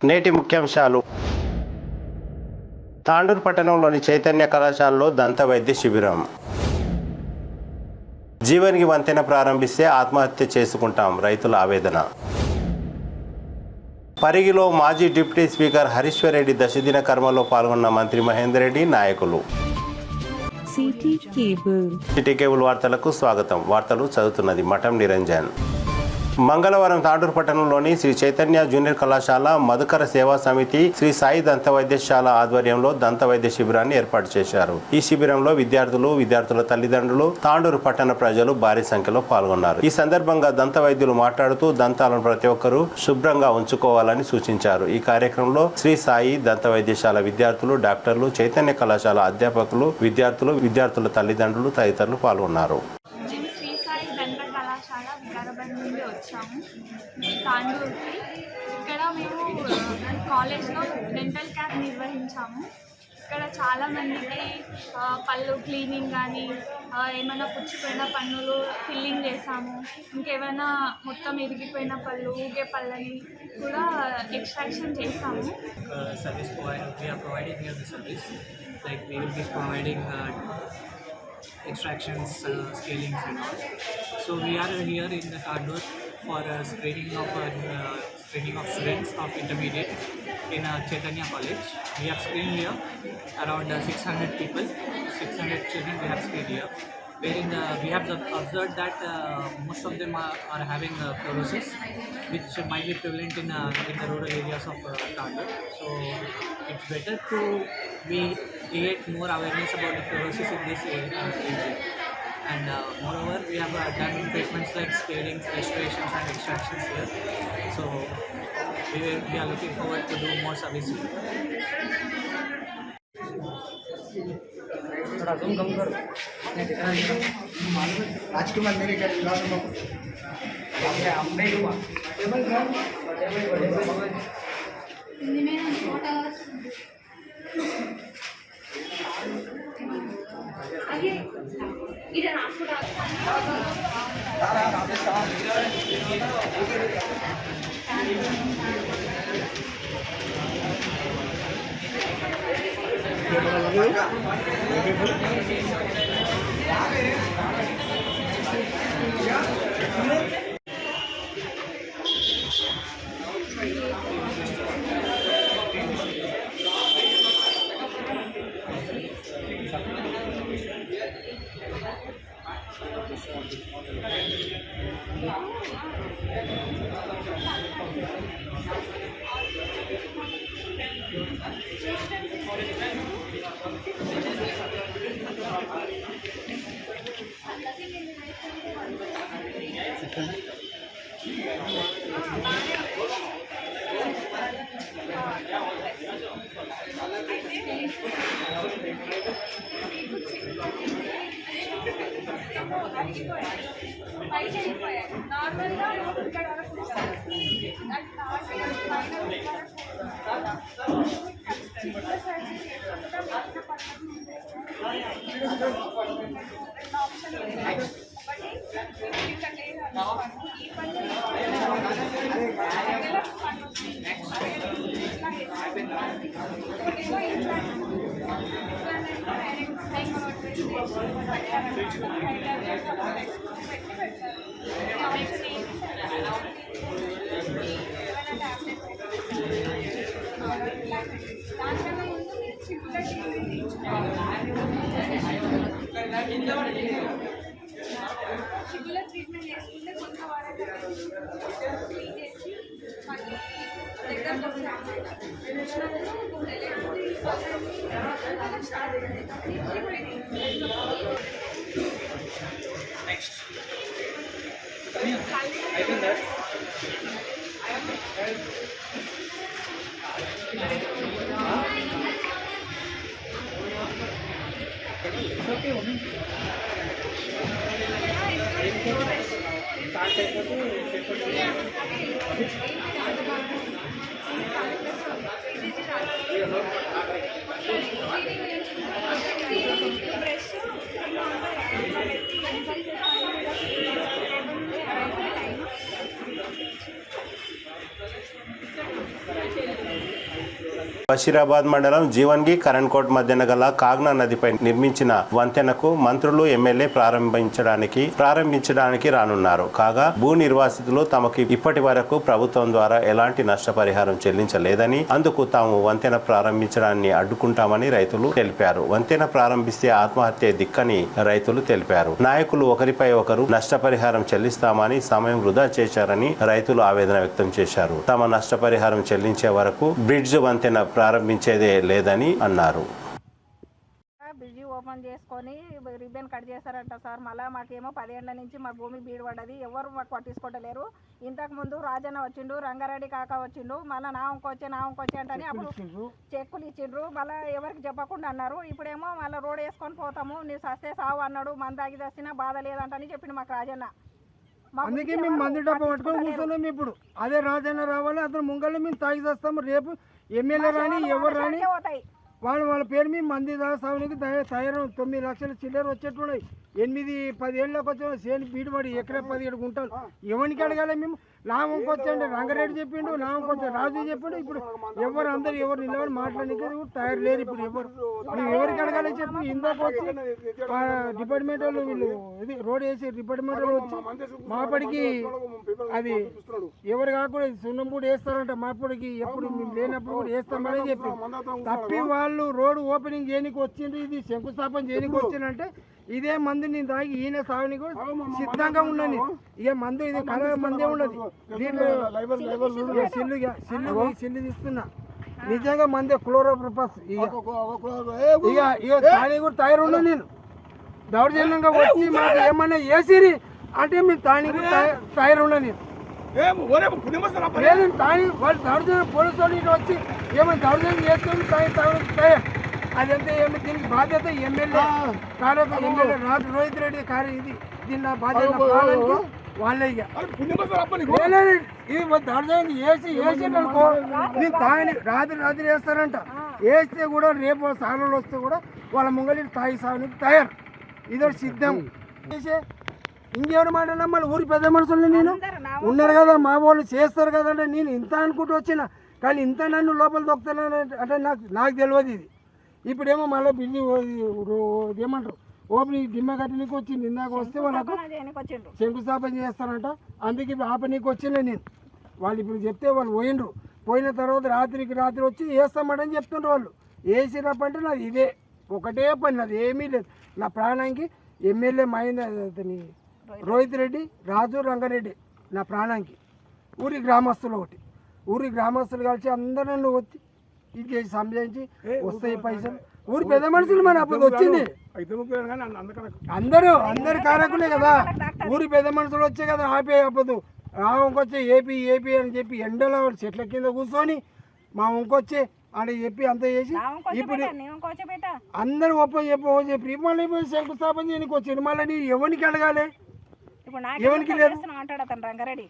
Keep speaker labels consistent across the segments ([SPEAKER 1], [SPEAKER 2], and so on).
[SPEAKER 1] నేటి ముఖ్యాంశాలు. తాండూరు పట్టణంలోని చైతన్య కళాశాలలో దంత వైద్య శిబిరం. జీవన్కి వంతెన ప్రారంభిస్తే ఆత్మహత్య చేసుకుంటాం, రైతుల ఆవేదన. పరిగిలో మాజీ డిప్యూటీ స్పీకర్ హరీశ్వర్ రెడ్డి దశదిన కర్మలో పాల్గొన్న మంత్రి మహేందర్ రెడ్డి, నాయకులు. సిటీ కేబుల్ వార్తలకు స్వాగతం. వార్తలు చదువుతున్నది మఠం నిరంజన్. మంగళవారం తాండూరు పట్టణంలోని శ్రీ చైతన్య జూనియర్ కళాశాల మధుకర సేవా సమితి శ్రీ సాయి దంత వైద్యశాల ఆధ్వర్యంలో దంత వైద్య శిబిరాన్ని ఏర్పాటు చేశారు. ఈ శిబిరంలో విద్యార్థుల తల్లిదండ్రులు, తాండూరు పట్టణ ప్రజలు భారీ సంఖ్యలో పాల్గొన్నారు. ఈ సందర్భంగా దంత వైద్యులు మాట్లాడుతూ దంతాలను ప్రతి ఒక్కరూ శుభ్రంగా ఉంచుకోవాలని సూచించారు. ఈ కార్యక్రమంలో శ్రీ సాయి దంత వైద్యశాల విద్యార్థులు, డాక్టర్లు, చైతన్య కళాశాల అధ్యాపకులు, విద్యార్థుల తల్లిదండ్రులు తదితరులు పాల్గొన్నారు.
[SPEAKER 2] నుండి వచ్చాము తాండూరుకి. ఇక్కడ మేము కాలేజ్లో డెంటల్ క్యాంప్ నిర్వహించాము. ఇక్కడ చాలామందికి పళ్ళు క్లీనింగ్ కానీ ఏమైనా పుచ్చిపోయిన పన్నులు ఫిల్లింగ్ చేసాము. ఇంకేమైనా మొత్తం ఇరిగిపోయిన పళ్ళు, ఊగే పళ్ళని కూడా ఎక్స్ట్రాక్షన్ చేసాము.
[SPEAKER 3] Extractions, scalings and all. So we are here in the Tandoor for screening of students of intermediate in Chaitanya College. We have screened here around 600 people, 600 children we have screened here. Wherein we have observed that most of them are having fluorosis, which might be prevalent in the rural areas of Tandoor. So it's better to create more awareness about the fluorosis in this area. And moreover, we have done treatments like scalings, restorations and extractions here. So we are looking forward to do more services.
[SPEAKER 4] राजकुमार मेरे घर
[SPEAKER 2] treatment చేసుకుంటే కొంత వారాలు clean చేసి మళ్ళీ దగ్గరకు
[SPEAKER 1] బషీరాబాద్ మండలం జీవన్గి కరణ్కోట్ మధ్యన గల కాగ్నా నదిపై నిర్మించిన వంతెనకు మంత్రులు ఎమ్మెల్యే ప్రారంభించడానికి రానున్నారు. కాగా భూ నిర్వాసితులు తమకు ఇప్పటి వరకు ప్రభుత్వం ద్వారా ఎలాంటి నష్టపరిహారం చెల్లించలేదని, అందుకు తాము వంతెన ప్రారంభించడాన్ని అడ్డుకుంటామని రైతులు తెలిపారు. వంతెన ప్రారంభిస్తే ఆత్మహత్య దిక్కని రైతులు తెలిపారు. నాయకులు ఒకరిపై ఒకరు నష్టపరిహారం చెల్లిస్తామని సమయం వృధా చేశారని రైతులు ఆవేదన వ్యక్తం చేశారు. తమ నష్టపరిహారం చెల్లించే వరకు బ్రిడ్జ్ వంతెన ప్రారంభించేదే లేదని అన్నారు.
[SPEAKER 2] బ్రిడ్జి ఓపెన్ చేసుకొని రిబ్బన్ కట్ చేశారంట సార్. మళ్ళీ మాకేమో 10 ఏళ్ల నుంచి మా భూమి బీడుపడ్డది, ఎవరు మాకు పట్టించుకోవట్లేరు. ఇంతకుముందు రాజన్న వచ్చిండు, రంగారెడ్డి కాక వచ్చిండు, మళ్ళీ నా ఇంకొచ్చే అంటే అప్పుడు చెక్కులు ఇచ్చిండ్రు, మళ్ళీ ఎవరికి చెప్పకుండా అన్నారు. ఇప్పుడేమో మళ్ళీ రోడ్ వేసుకొని పోతాము, నీవు సస్తే సావు అన్నాడు. మన తాగి తెచ్చినా బాధ లేదంటని చెప్పిండు మాకు రాజన్న.
[SPEAKER 5] అందుకే మేము మందు డబ్బా పట్టుకొని కూర్చున్నాం. ఇప్పుడు అదే రాజన్న రావాలి, అతను ముంగళ్ళు మేము తాగి చేస్తాము. రేపు ఎమ్మెల్యే రాని ఎవరు రాని వాళ్ళ పేరు మీ మంది సాగునికి తయారు 9 లక్షల చిల్లర వచ్చేట్టున్నాయి. 8-10 ఏళ్ళకి వచ్చిన సేని బీడుపడి ఎకరా 17 గుంటలు. ఎవరికి అడగాలి మేము? నామంకి వచ్చండి రంగారెడ్డి చెప్పిండు, నామంకి వచ్చి రాజు చెప్పిండు. ఇప్పుడు ఎవరు అందరు ఎవరు నిలబడి మాట్లాడడానికి తయారు లేరు. ఇప్పుడు మేము ఎవరికి అడగాలి చెప్పి? ఇందాక వచ్చి డిపార్ట్మెంట్ వాళ్ళు వీళ్ళు ఇది రోడ్ వేసి డిపార్ట్మెంట్ వాళ్ళు వచ్చి మాపడికి అది ఎవరు కాకుండా సున్నం కూడా వేస్తారంట. మాపడికి ఎప్పుడు మేము లేనప్పుడు కూడా వేస్తామని చెప్పి తప్పి వాళ్ళు రోడ్డు ఓపెనింగ్ చేయడానికి వచ్చిండ్రు, ఇది శంకుస్థాపన చేయడానికి వచ్చిందంటే ఇదే మందు నేను తాగి ఈయన సాగుని కూడా సిద్ధంగా ఉన్నాను. ఇక మందు ఇది కళ మందే ఉండదు. దీంట్లో సిల్లు తీస్తున్నా నిజంగా మందే క్లోరోప్రపాస్. ఇక తాగి కూడా తయారు ఉన్నా నేను. దౌర్జన్యంగా వచ్చి మాకు ఏమన్నా వేసిరి అంటే మేము తాగి తయారు ఉన్నా నేను. లేదు తాగి వాళ్ళు దౌర్జన్యం పోలీసు వాళ్ళు ఇటు వచ్చి ఏమైనా దౌర్జన్యం చేసుకొని తయారు అదంతా ఏమి దీనికి బాధ్యత ఎమ్మెల్యే ఎమ్మెల్యే రోహిత్ రెడ్డి ఇది దీని బాధ్యత వాళ్ళే. ఇక ఇది దౌర్జన్యం వేసి అనుకో నేను తాగి రాత్రి వేస్తారంట. వేస్తే కూడా రేపు సాగులు వస్తే కూడా వాళ్ళ ముంగలి తాగి సాగునికి తయారు. ఇదో సిద్ధం చేసే ఇంకెవరు మాట్లాడినా మళ్ళీ ఊరి పెద్ద మనుషులు నేను ఉన్నారు కదా, మా వాళ్ళు చేస్తారు కదంటే నేను ఇంత అనుకుంటూ వచ్చిన. కానీ ఇంత నన్ను లోపల దొక్కుతాను అంటే నాకు తెలియదు. ఇది ఇప్పుడేమో మళ్ళీ బిల్లి ఏమంటారు ఓపెనింగ్ దిమ్మ కట్టడానికి వచ్చింది. ఇందాక వస్తే వాళ్ళకు శంకుస్థాపన చేస్తారంట. అందుకే ఇప్పుడు ఆపనీకి వచ్చిండే నేను. వాళ్ళు ఇప్పుడు చెప్తే వాళ్ళు పోయిండ్రు. పోయిన తర్వాత రాత్రికి రాత్రి వచ్చి వేస్తామని చెప్తుండ్రు వాళ్ళు. వేసినప్పంటే నాది ఇదే ఒకటే పని, నాది ఏమీ లేదు. నా ప్రాణానికి ఎమ్మెల్యే అతని రోహిత్ రెడ్డి, రాజు, రంగారెడ్డి నా ప్రాణానికి. ఊరి గ్రామస్తులు ఒకటి, ఊరి గ్రామస్తులు కలిసి అందరూ నన్ను వచ్చి ఇది చేసి సంజయించి వస్తాయి పైసలు. ఊరి పెద్ద మనుషులు మన అప్పుడు వచ్చింది. అందరు కారకులే కదా. ఊరి పెద్ద మనుషులు వచ్చే కదా ఆపే అప్పుడు. ఆ వంకొచ్చే ఏపీ అని చెప్పి ఎండలో చెట్ల కింద కూర్చొని మా వంకొచ్చే అని చెప్పి అంతా చేసి ఇప్పుడు అందరూ చెప్పి మళ్ళీ శంకుస్థాపన చేయడానికి వచ్చారు. మళ్ళీ నీ ఎవరికి అడగాలి? ఎవరికి లేదు.
[SPEAKER 2] రంగారెడ్డి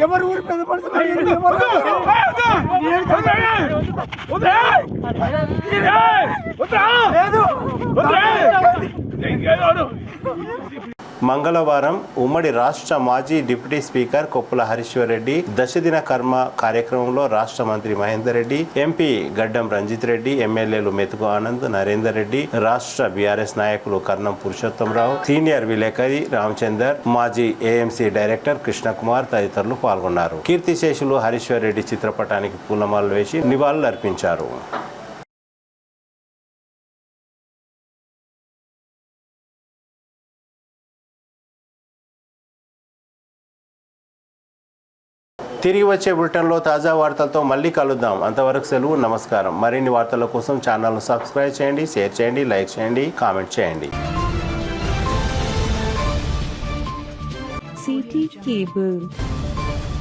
[SPEAKER 5] ఎవరు ఊరి పెద్ద పడుతుంది
[SPEAKER 1] మంగళవారం ఉమ్మడి రాష్ట్ర మాజీ డిప్యూటీ స్పీకర్ కొప్పుల హరీశ్వర్ రెడ్డి దశదిన కర్మ కార్యక్రమంలో రాష్ట్ర మంత్రి మహేందర్ రెడ్డి, ఎంపీ గడ్డం రంజిత్ రెడ్డి, ఎమ్మెల్యేలు మెతుకు ఆనంద్, నరేందర్ రెడ్డి, రాష్ట్ర బీఆర్ఎస్ నాయకులు కర్ణం పురుషోత్తమరావు, సీనియర్ విలేకరి రామచందర్, మాజీ ఏఎంసీ డైరెక్టర్ కృష్ణకుమార్ తదితరులు పాల్గొన్నారు. కీర్తిశేషులు హరీశ్వర్ రెడ్డి చిత్రపటానికి పూలమాలలు వేసి నివాళులర్పించారు. తిరిగి వచ్చే బులెటిన్లో తాజా వార్తలతో మళ్ళీ కలుద్దాం. అంతవరకు సెలవు, నమస్కారం. మరిన్ని వార్తల కోసం ఛానల్ను సబ్స్క్రైబ్ చేయండి, షేర్ చేయండి, లైక్ చేయండి, కామెంట్ చేయండి.
[SPEAKER 6] CT Cable.